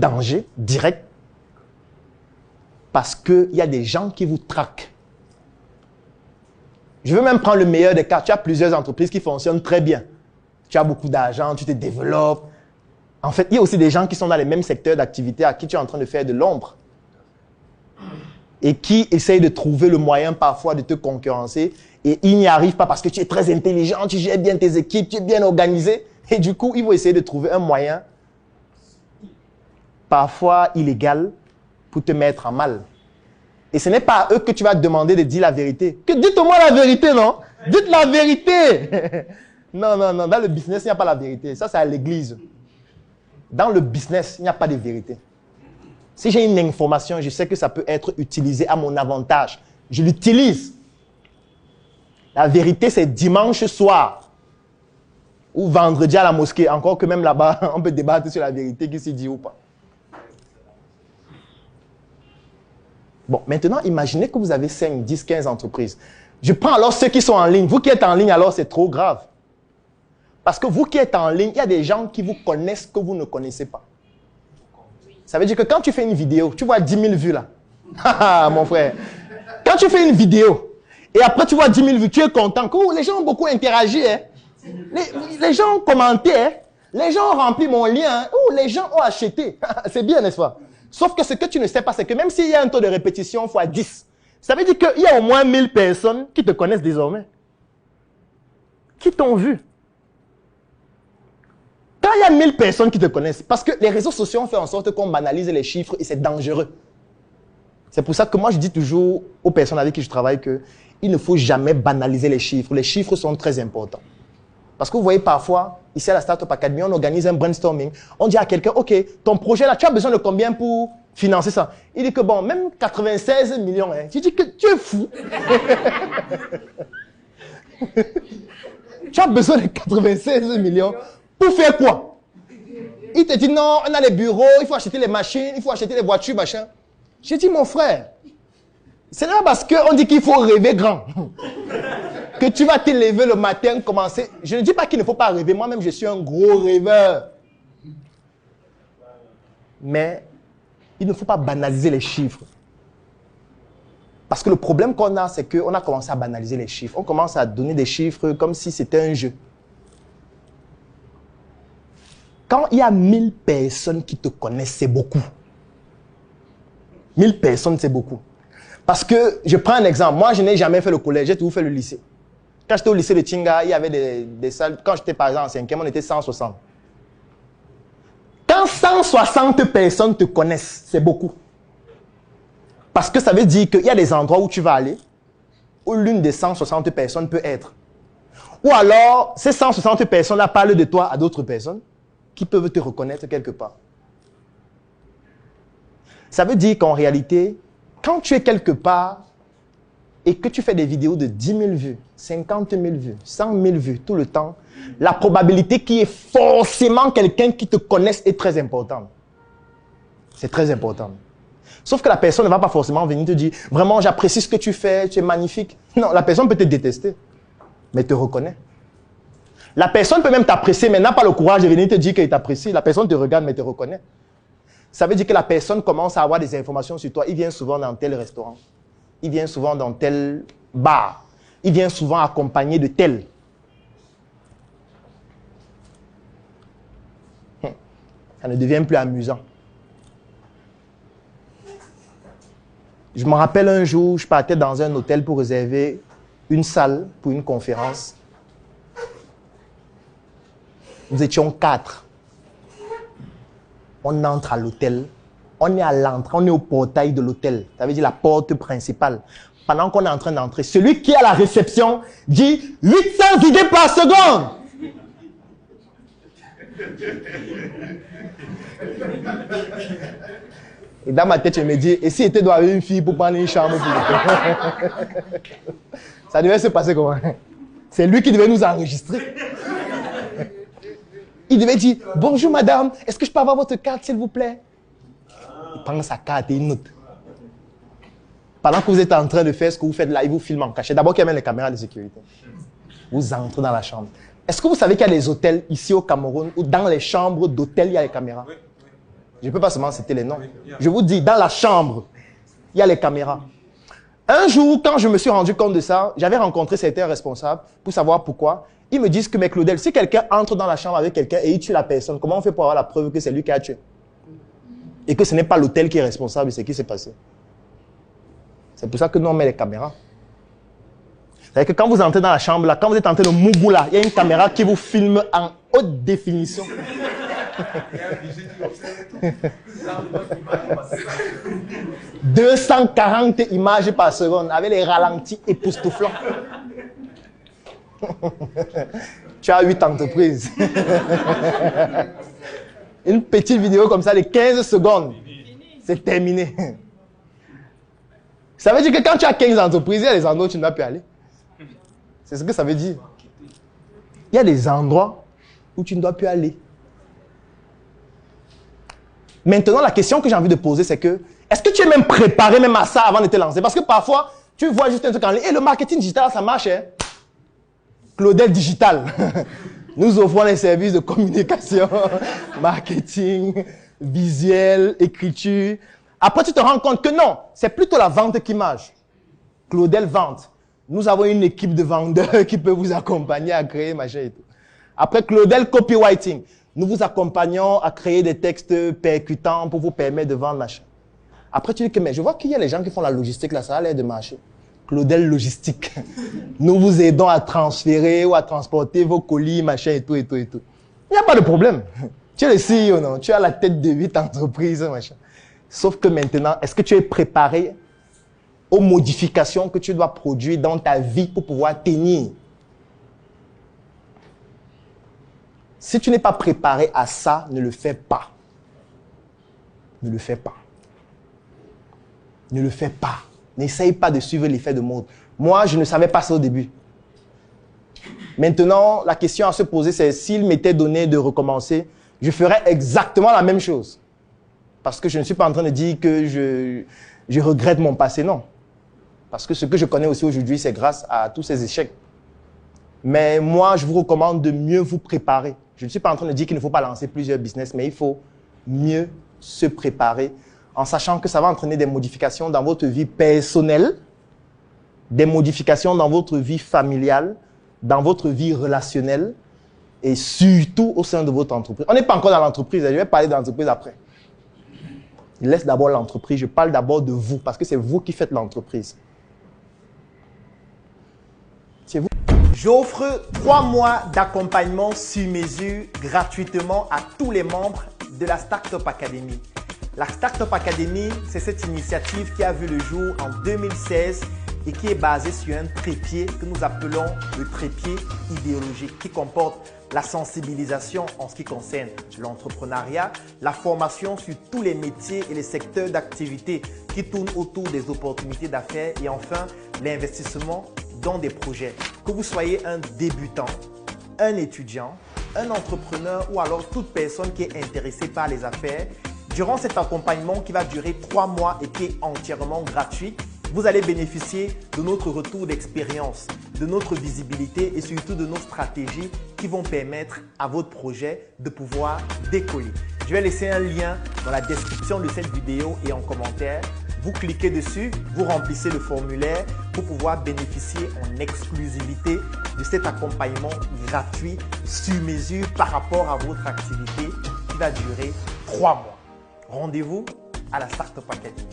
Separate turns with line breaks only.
danger direct parce qu'il y a des gens qui vous traquent. Je veux même prendre le meilleur des cas. Tu as plusieurs entreprises qui fonctionnent très bien. Tu as beaucoup d'argent, tu te développes. En fait, il y a aussi des gens qui sont dans les mêmes secteurs d'activité à qui tu es en train de faire de l'ombre et qui essayent de trouver le moyen parfois de te concurrencer et ils n'y arrivent pas parce que tu es très intelligent, tu gères bien tes équipes, tu es bien organisé et du coup, ils vont essayer de trouver un moyen parfois illégal pour te mettre en mal. Et ce n'est pas à eux que tu vas demander de dire la vérité. Que dites-moi la vérité, non? Dites la vérité. Non, non, non. Dans le business, il n'y a pas la vérité. Ça, c'est à l'église. Dans le business, il n'y a pas de vérité. Si j'ai une information, je sais que ça peut être utilisé à mon avantage. Je l'utilise. La vérité, c'est dimanche soir ou vendredi à la mosquée. Encore que même là-bas, on peut débattre sur la vérité qui s'y dit ou pas. Bon, maintenant, imaginez que vous avez 5, 10, 15 entreprises. Je prends alors ceux qui sont en ligne. Vous qui êtes en ligne, alors c'est trop grave. Parce que vous qui êtes en ligne, il y a des gens qui vous connaissent que vous ne connaissez pas. Ça veut dire que quand tu fais une vidéo, tu vois 10 000 vues là. Ah, mon frère. Quand tu fais une vidéo, et après tu vois 10 000 vues, tu es content. Que les gens ont beaucoup interagi. Hein? Les gens ont commenté. Hein? Les gens ont rempli mon lien. Hein? Les gens ont acheté. C'est bien, n'est-ce pas? Sauf que ce que tu ne sais pas, c'est que même s'il y a un taux de répétition fois 10, ça veut dire qu'il y a au moins 1000 personnes qui te connaissent désormais. Qui t'ont vu. Quand il y a 1000 personnes qui te connaissent, parce que les réseaux sociaux ont fait en sorte qu'on banalise les chiffres et c'est dangereux. C'est pour ça que moi je dis toujours aux personnes avec qui je travaille qu'il ne faut jamais banaliser les chiffres. Les chiffres sont très importants. Parce que vous voyez parfois, ici à la Startup Academy, on organise un brainstorming. On dit à quelqu'un, ok, ton projet là, tu as besoin de combien pour financer ça? Il dit que bon, même 96 millions. Hein. Tu dis que tu es fou. Tu as besoin de 96 millions pour faire quoi? Il te dit non, on a les bureaux, il faut acheter les machines, il faut acheter les voitures, machin. J'ai dit mon frère, c'est là parce qu'on dit qu'il faut rêver grand. Que tu vas te lever le matin, commencer. Je ne dis pas qu'il ne faut pas rêver. Moi-même, je suis un gros rêveur. Mais il ne faut pas banaliser les chiffres. Parce que le problème qu'on a, c'est qu'on a commencé à banaliser les chiffres. On commence à donner des chiffres comme si c'était un jeu. Quand il y a 1000 personnes qui te connaissent, c'est beaucoup. 1000 personnes, c'est beaucoup. Parce que, je prends un exemple. Moi, je n'ai jamais fait le collège, j'ai toujours fait le lycée. Quand j'étais au lycée de Tinga, il y avait des salles. Quand j'étais par exemple en 5e, on était 160. Quand 160 personnes te connaissent, c'est beaucoup. Parce que ça veut dire qu'il y a des endroits où tu vas aller, où l'une des 160 personnes peut être. Ou alors, ces 160 personnes-là parlent de toi à d'autres personnes qui peuvent te reconnaître quelque part. Ça veut dire qu'en réalité, quand tu es quelque part, et que tu fais des vidéos de 10 000 vues, 50 000 vues, 100 000 vues tout le temps, la probabilité qu'il y ait forcément quelqu'un qui te connaisse est très importante. C'est très important. Sauf que la personne ne va pas forcément venir te dire « Vraiment, j'apprécie ce que tu fais, tu es magnifique. » Non, la personne peut te détester, mais te reconnaît. La personne peut même t'apprécier, mais n'a pas le courage de venir te dire qu'elle t'apprécie. La personne te regarde, mais te reconnaît. Ça veut dire que la personne commence à avoir des informations sur toi. Il vient souvent dans tel restaurant. Il vient souvent dans tel bar. Il vient souvent accompagné de tel. Ça ne devient plus amusant. Je me rappelle un jour, je partais dans un hôtel pour réserver une salle pour une conférence. Nous étions 4. On entre à l'hôtel. On est à l'entrée, on est au portail de l'hôtel. Ça veut dire la porte principale. Pendant qu'on est en train d'entrer, celui qui est à la réception dit 800 idées par seconde. Et dans ma tête, je me dis, et si était doit avoir une fille pour prendre une chambre Ça devait se passer comment? C'est lui qui devait nous enregistrer. Il devait dire, bonjour madame, est-ce que je peux avoir votre carte s'il vous plaît? Il prend sa carte et il note. Pendant que vous êtes en train de faire ce que vous faites là, il vous filme en cachet. D'abord qu'il y a même les caméras de sécurité. Vous entrez dans la chambre. Est-ce que vous savez qu'il y a des hôtels ici au Cameroun où dans les chambres d'hôtel, il y a les caméras? Je ne peux pas seulement citer les noms. Je vous dis, dans la chambre, il y a les caméras. Un jour, quand je me suis rendu compte de ça, j'avais rencontré certains responsables pour savoir pourquoi. Ils me disent que, mais Claudel, si quelqu'un entre dans la chambre avec quelqu'un et il tue la personne, comment on fait pour avoir la preuve que c'est lui qui a tué? Et que ce n'est pas l'hôtel qui est responsable de ce qui s'est passé. C'est pour ça que nous, on met les caméras. C'est-à-dire que quand vous entrez dans la chambre, là, quand vous êtes en train de mougou, là, il y a une caméra qui vous filme en haute définition. 240 images par seconde avec les ralentis époustouflants. Tu as 8 entreprises. Une petite vidéo comme ça de 15 secondes. C'est terminé. Ça veut dire que quand tu as 15 entreprises, il y a des endroits où tu ne vas plus aller. C'est ce que ça veut dire. Il y a des endroits où tu ne dois plus aller. Maintenant, la question que j'ai envie de poser, c'est que, est-ce que tu es même préparé même à ça avant de te lancer? Parce que parfois, tu vois juste un truc en ligne, et le marketing digital, ça marche, hein? Claudel Digital. Nous offrons les services de communication, marketing, visuel, écriture. Après, tu te rends compte que non, c'est plutôt la vente qui marche. Claudel Vente. Nous avons une équipe de vendeurs qui peut vous accompagner à créer machin et tout. Après, Claudel Copywriting. Nous vous accompagnons à créer des textes percutants pour vous permettre de vendre machin. Après, tu dis que, mais je vois qu'il y a les gens qui font la logistique là, ça a l'air de marcher. Claudel Logistique. Nous vous aidons à transférer ou à transporter vos colis, machin et tout, et tout, et tout. Il n'y a pas de problème. Tu es le CEO, non? Tu as la tête de 8 entreprises, machin. Sauf que maintenant, est-ce que tu es préparé aux modifications que tu dois produire dans ta vie pour pouvoir tenir? Si tu n'es pas préparé à ça, ne le fais pas. Ne le fais pas. Ne le fais pas. N'essaye pas de suivre l'effet de mode. Moi, je ne savais pas ça au début. Maintenant, la question à se poser, c'est s'il m'était donné de recommencer, je ferais exactement la même chose. Parce que je ne suis pas en train de dire que je regrette mon passé, non. Parce que ce que je connais aussi aujourd'hui, c'est grâce à tous ces échecs. Mais moi, je vous recommande de mieux vous préparer. Je ne suis pas en train de dire qu'il ne faut pas lancer plusieurs business, mais il faut mieux se préparer en sachant que ça va entraîner des modifications dans votre vie personnelle, des modifications dans votre vie familiale, dans votre vie relationnelle et surtout au sein de votre entreprise. On n'est pas encore dans l'entreprise, je vais parler de l'entreprise après. Je laisse d'abord l'entreprise, je parle d'abord de vous parce que c'est vous qui faites l'entreprise. C'est vous. J'offre 3 mois d'accompagnement sur mesure gratuitement à tous les membres de la Startup Academy. La Startup Academy, c'est cette initiative qui a vu le jour en 2016 et qui est basée sur un trépied que nous appelons le trépied idéologique qui comporte la sensibilisation en ce qui concerne l'entrepreneuriat, la formation sur tous les métiers et les secteurs d'activité qui tournent autour des opportunités d'affaires et enfin l'investissement dans des projets. Que vous soyez un débutant, un étudiant, un entrepreneur ou alors toute personne qui est intéressée par les affaires, durant cet accompagnement qui va durer 3 mois et qui est entièrement gratuit, vous allez bénéficier de notre retour d'expérience, de notre visibilité et surtout de nos stratégies qui vont permettre à votre projet de pouvoir décoller. Je vais laisser un lien dans la description de cette vidéo et en commentaire. Vous cliquez dessus, vous remplissez le formulaire pour pouvoir bénéficier en exclusivité de cet accompagnement gratuit sur mesure par rapport à votre activité qui va durer 3 mois. Rendez-vous à la Startup Academy.